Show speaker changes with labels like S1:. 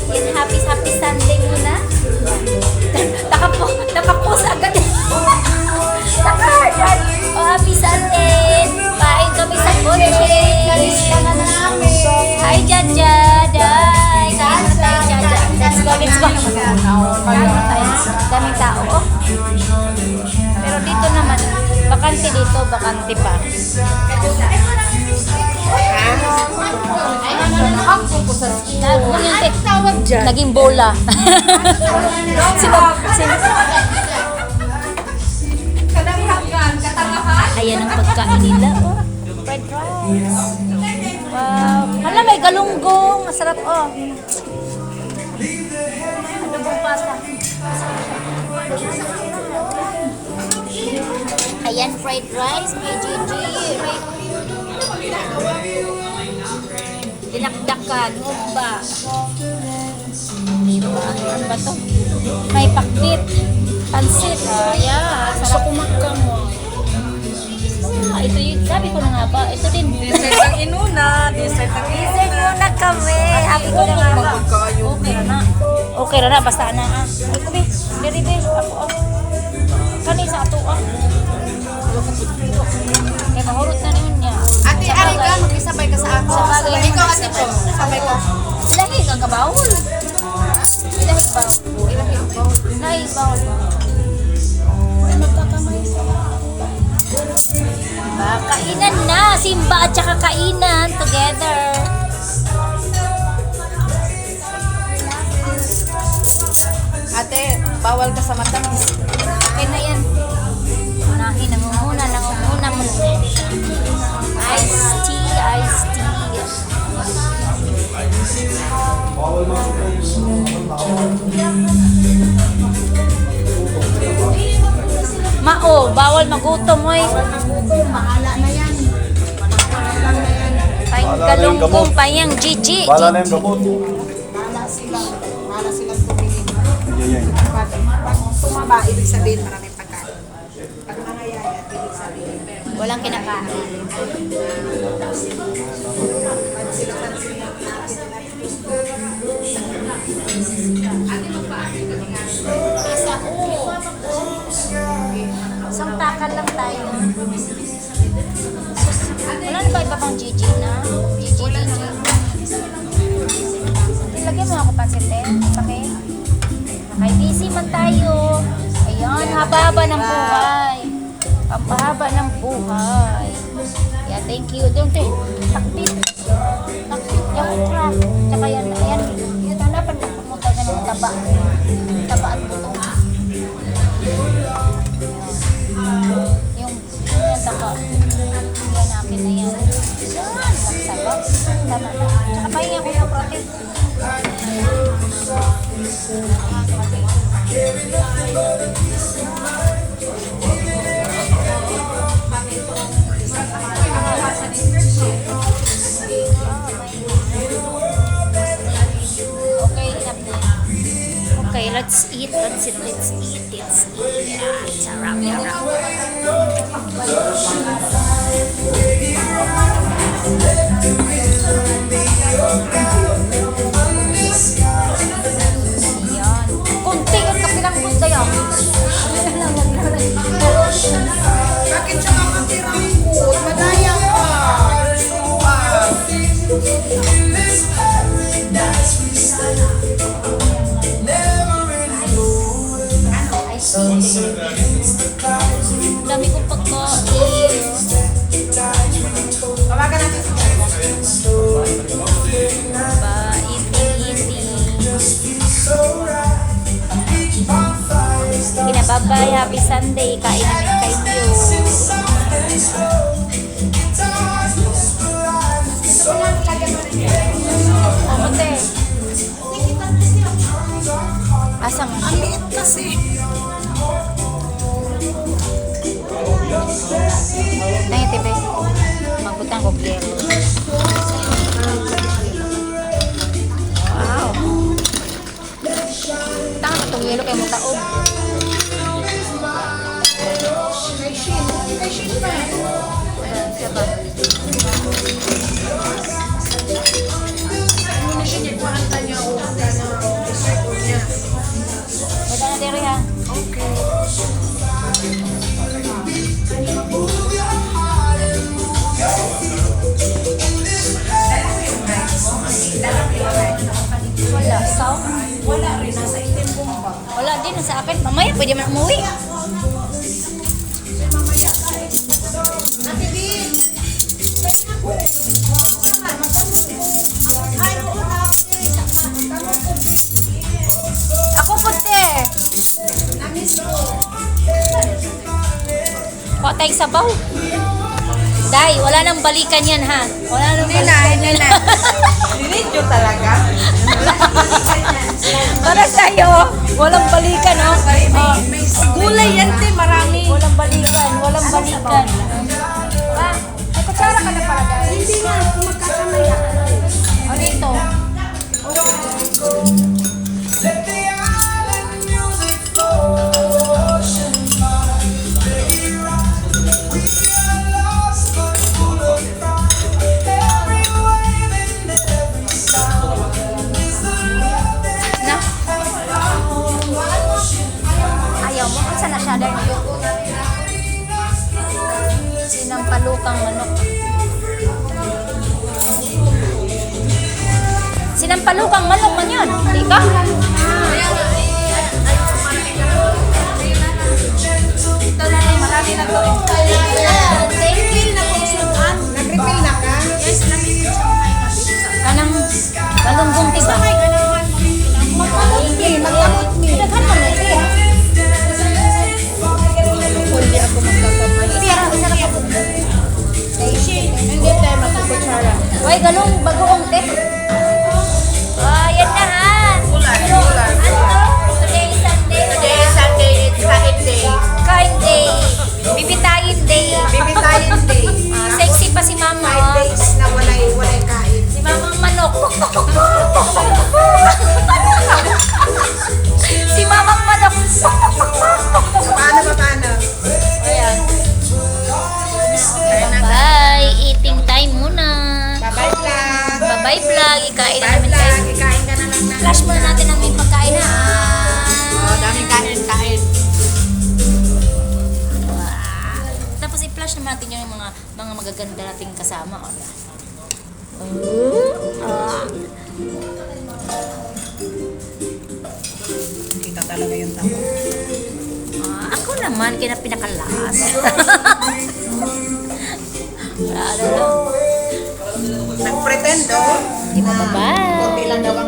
S1: Yan, happy Sunday muna. Nakapost agad. Naka-heart. Oh, happy Sunday. Kain kami sa kotse. Hi, Jaja. Day. Kain na tayo, Jaja. Let's go. Daming tao. Oh. Pero dito naman, bakante dito, bakante pa. Naging bola. Ayan ang pagkain nila. Oh, fried rice. Wow. Hala, may galunggong. Masarap, oh. Adobong pasta. Ayan, fried rice. May Gigi. Dinakdakan, humba. Diba? Ano ba to? May pakbit. Pansit. Ayan. Sarap kumakang mo. Ito yun. Sabi ko na nga ba? Ito din.
S2: Dessert ang inuna. Dessert
S1: muna kami. Sabi ko na nga ba? Okay na na. Okay na na. Basta na. Ay, kubi. Diri, be. Ako. Kani sa ato. Kaya mahurot na rin niya.
S2: Ate, ari ka. Mag-isabay ka sa ako. Ikaw, ate ko. Sabay ko.
S1: Ilahi ka kabawol. Ilahi bawol. Ilahi bawol. Kainan na. Simba at saka kainan together.
S2: Ate, bawal ka sa matamis.
S1: Okay na yan. Unahin, nangunguna mo. Iced tea. Mao, bawal magutom, oy.
S2: Mahala na yan.
S1: Payang galunggong, payang Gigi.
S3: Bala na yung gamot.
S2: Mahala silang tumingin.
S3: Yan.
S2: Pag tumaba, ibig sabihin maraming pagkain. Pag nangayayat, ibig sabihin.
S1: Walang kinakain.
S2: Pag sila pansin lang
S1: Isang takan lang tayo. Wala na ba iba pang Gigi na? Gigi. Lagyan mo ako pansit eh. Okay? Busy man tayo. Ayan, haba-haba ng buhay. Pampahaba ng buhay. Yeah, thank you. Don't take. Takbit. Yung okra. Tsaka yan. Ayan. Yun, hanapan mo pumunta na ng taba. Taba at buto. Yung taba. Yan, akin na yan. Yan, nagsabak. Tama na. Tsaka pahinga ko sa protein. Okay, let's eat. Yeah, sarap. Yan. Kunti ang kapilang gusto yan.
S2: bakit siya makatirang food? Madaya ka.
S1: Dami kong pagkain.
S2: Tawagan natin sa
S1: Kinababay, happy Sunday. Kain namin kayo. Omote. Asang
S2: ang liit kasi.
S1: Nangit, tipe. Magbutang ko kero. Wow. Tama itong yelo kayo mo taob. Diba?
S2: Ano na siya niya, 40 niya o
S1: ikaw?
S2: Wala rin, nasa itim bomba.
S1: Wala din sa akin. Mamaya pwede man umuwi.
S2: Ate Bin!
S1: Ako puti.
S2: Namiss ko.
S1: Kuha tayong sabaw. Day, wala nang balikan yan ha. Wala nang balikan.
S2: Hindi na. Ninidyo talaga.
S1: Para sa'yo, walang balikan oh.
S2: May gulay yan, te, marami.
S1: Walang balikan, walang balikan. Ah, may kutsara ka na pala guys.
S2: Hindi nga, kung magkakamaya.
S1: O dito. Na. Ayaw mo kung saan na siya dahil sinampalukang manok. Sinampalukang manok man yun. Di ka?
S2: Ito na rin, marami na to. Refill na kung sudan. Nag-refill na ka? Yes, namiss ko.
S1: Kanang galunggong tiba.
S2: Magkamot me, magkamot me.
S1: Daghan mo na ito.
S2: Hindi ako magkakamay.
S1: Isa na kapag.
S2: Hindi tayo magkukutsara.
S1: Uy, galong bagoong te. Yan na ha.
S2: Ulan.
S1: Today is Sunday.
S2: Today is Sunday, it's kain day.
S1: Kain day. Bibitayin day.
S2: Bibitayin day.
S1: Sexy pa si mama.
S2: 5 days na walay kain.
S1: Si mamang manok. Si mamang manok.
S2: Paano?
S1: Ayan. Bye. Eating time muna.
S2: Bye-bye vlog.
S1: Bye-bye vlog. Ikain na
S2: Bye
S1: namin guys.
S2: vlog. Ikain ka na lang na.
S1: Flash muna natin ang aming pagkain ha.
S2: Daming kain.
S1: Tapos i-flash naman natin yung mga magaganda nating kasama.
S2: Kita talaga yung tao.
S1: Ako naman, kaya na pinakalas. Wala lang.
S2: Nag-pretend, oh.
S1: Di ba, bye?
S2: Konti lang daw ang